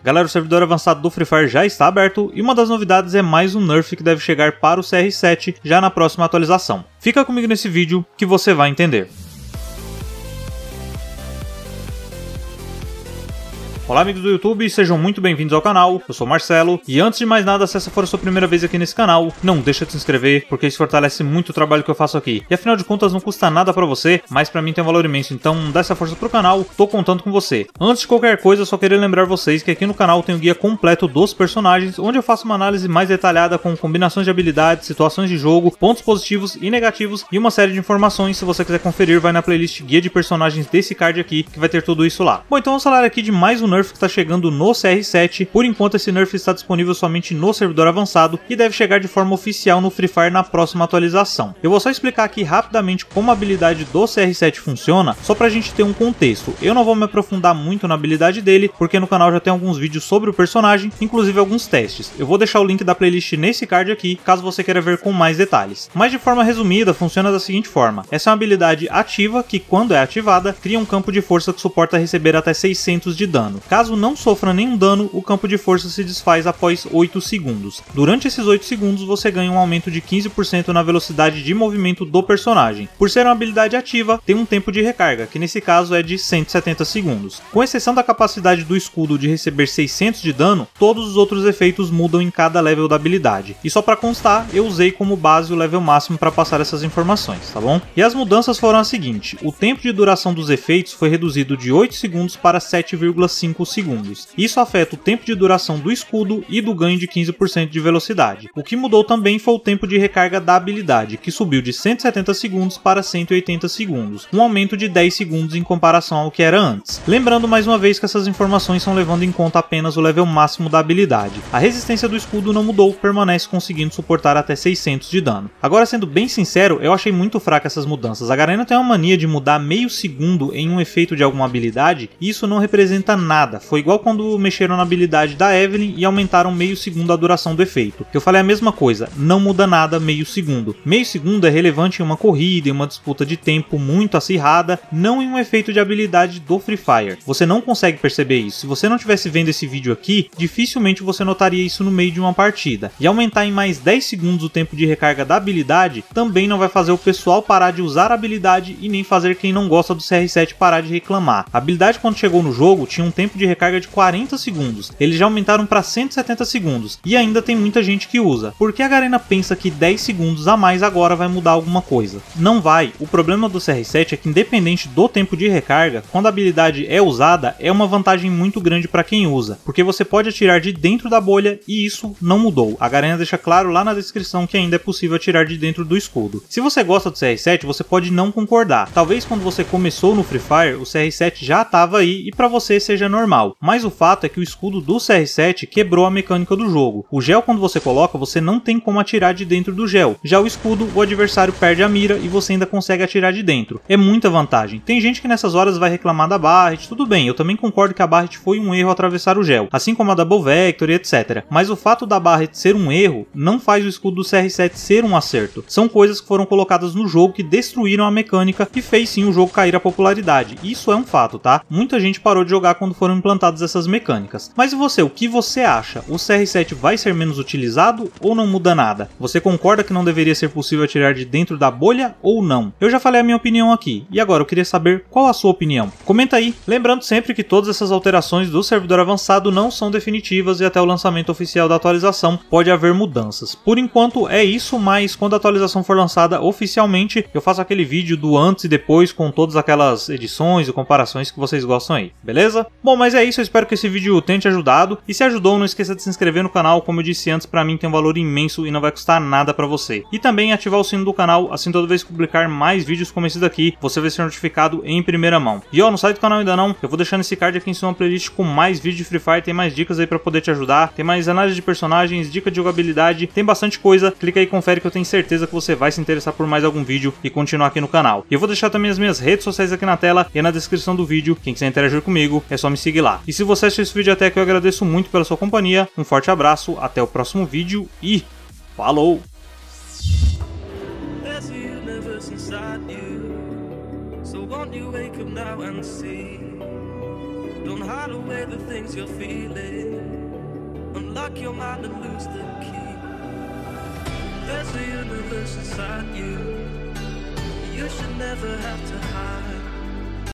Galera, o servidor avançado do Free Fire já está aberto e uma das novidades é mais um nerf que deve chegar para o CR7 já na próxima atualização. Fica comigo nesse vídeo que você vai entender. Olá amigos do YouTube, sejam muito bem-vindos ao canal, eu sou o Marcelo, e antes de mais nada, se essa for a sua primeira vez aqui nesse canal, não deixa de se inscrever, porque isso fortalece muito o trabalho que eu faço aqui. E afinal de contas não custa nada pra você, mas pra mim tem um valor imenso, então dá essa força pro canal, tô contando com você. Antes de qualquer coisa, eu só queria lembrar vocês que aqui no canal tem o guia completo dos personagens, onde eu faço uma análise mais detalhada com combinações de habilidades, situações de jogo, pontos positivos e negativos, e uma série de informações. Se você quiser conferir, vai na playlist Guia de Personagens desse card aqui, que vai ter tudo isso lá. Bom, então vamos falar aqui de mais um nerf que está chegando no CR7. Por enquanto esse nerf está disponível somente no servidor avançado e deve chegar de forma oficial no Free Fire na próxima atualização. Eu vou só explicar aqui rapidamente como a habilidade do CR7 funciona, só pra gente ter um contexto. Eu não vou me aprofundar muito na habilidade dele, porque no canal já tem alguns vídeos sobre o personagem, inclusive alguns testes. Eu vou deixar o link da playlist nesse card aqui, caso você queira ver com mais detalhes. Mas de forma resumida, funciona da seguinte forma. Essa é uma habilidade ativa que, quando é ativada, cria um campo de força que suporta receber até 600 de dano. Caso não sofra nenhum dano, o campo de força se desfaz após 8 segundos. Durante esses 8 segundos, você ganha um aumento de 15% na velocidade de movimento do personagem. Por ser uma habilidade ativa, tem um tempo de recarga, que nesse caso é de 170 segundos. Com exceção da capacidade do escudo de receber 600 de dano, todos os outros efeitos mudam em cada level da habilidade. E só para constar, eu usei como base o level máximo para passar essas informações, tá bom? E as mudanças foram as seguintes: o tempo de duração dos efeitos foi reduzido de 8 segundos para 7,5 segundos. Isso afeta o tempo de duração do escudo e do ganho de 15% de velocidade. O que mudou também foi o tempo de recarga da habilidade, que subiu de 170 segundos para 180 segundos, um aumento de 10 segundos em comparação ao que era antes. Lembrando mais uma vez que essas informações são levando em conta apenas o level máximo da habilidade. A resistência do escudo não mudou, permanece conseguindo suportar até 600 de dano. Agora, sendo bem sincero, eu achei muito fraca essas mudanças. A Garena tem uma mania de mudar meio segundo em um efeito de alguma habilidade, e isso não representa nada. Foi igual quando mexeram na habilidade da Evelyn e aumentaram meio segundo a duração do efeito. Eu falei a mesma coisa, não muda nada meio segundo. Meio segundo é relevante em uma corrida, em uma disputa de tempo muito acirrada, não em um efeito de habilidade do Free Fire. Você não consegue perceber isso. Se você não estivesse vendo esse vídeo aqui, dificilmente você notaria isso no meio de uma partida. E aumentar em mais 10 segundos o tempo de recarga da habilidade também não vai fazer o pessoal parar de usar a habilidade e nem fazer quem não gosta do CR7 parar de reclamar. A habilidade, quando chegou no jogo, tinha um tempo de recarga de 40 segundos, eles já aumentaram para 170 segundos e ainda tem muita gente que usa. Por que a Garena pensa que 10 segundos a mais agora vai mudar alguma coisa? Não vai. O problema do CR7 é que, independente do tempo de recarga, quando a habilidade é usada, é uma vantagem muito grande para quem usa, porque você pode atirar de dentro da bolha e isso não mudou. A Garena deixa claro lá na descrição que ainda é possível atirar de dentro do escudo. Se você gosta do CR7, você pode não concordar. Talvez quando você começou no Free Fire, o CR7 já estava aí e para você seja normal, mas o fato é que o escudo do CR7 quebrou a mecânica do jogo. O gel, quando você coloca, você não tem como atirar de dentro do gel. Já o escudo, o adversário perde a mira e você ainda consegue atirar de dentro. É muita vantagem. Tem gente que nessas horas vai reclamar da Barret, tudo bem, eu também concordo que a Barret foi um erro atravessar o gel, assim como a Double Vector e etc. Mas o fato da Barret ser um erro não faz o escudo do CR7 ser um acerto. São coisas que foram colocadas no jogo que destruíram a mecânica e fez sim o jogo cair a popularidade. Isso é um fato, tá? Muita gente parou de jogar quando foram implantadas essas mecânicas. Mas e você, o que você acha? O CR7 vai ser menos utilizado ou não muda nada? Você concorda que não deveria ser possível atirar de dentro da bolha ou não? Eu já falei a minha opinião aqui, e agora eu queria saber qual a sua opinião. Comenta aí, lembrando sempre que todas essas alterações do servidor avançado não são definitivas e até o lançamento oficial da atualização pode haver mudanças. Por enquanto é isso, mas quando a atualização for lançada oficialmente, eu faço aquele vídeo do antes e depois com todas aquelas edições e comparações que vocês gostam aí, beleza? Bom, mas é isso, eu espero que esse vídeo tenha te ajudado, e se ajudou, não esqueça de se inscrever no canal. Como eu disse antes, pra mim tem um valor imenso e não vai custar nada pra você. E também ativar o sino do canal, assim toda vez que publicar mais vídeos como esse daqui, você vai ser notificado em primeira mão. E ó, não sai do canal ainda não, eu vou deixar nesse card aqui em cima uma playlist com mais vídeos de Free Fire, tem mais dicas aí pra poder te ajudar, tem mais análise de personagens, dica de jogabilidade, tem bastante coisa. Clica aí e confere que eu tenho certeza que você vai se interessar por mais algum vídeo e continuar aqui no canal. E eu vou deixar também as minhas redes sociais aqui na tela e na descrição do vídeo. Quem quiser interagir comigo, é só me seguir lá. E se você assistiu esse vídeo até aqui, eu agradeço muito pela sua companhia, um forte abraço, até o próximo vídeo e falou! So won't you wake up now and see? Don't hide away the things you're feeling. Unlock your mind and lose the key. There's a universe inside you. You should never have to hide.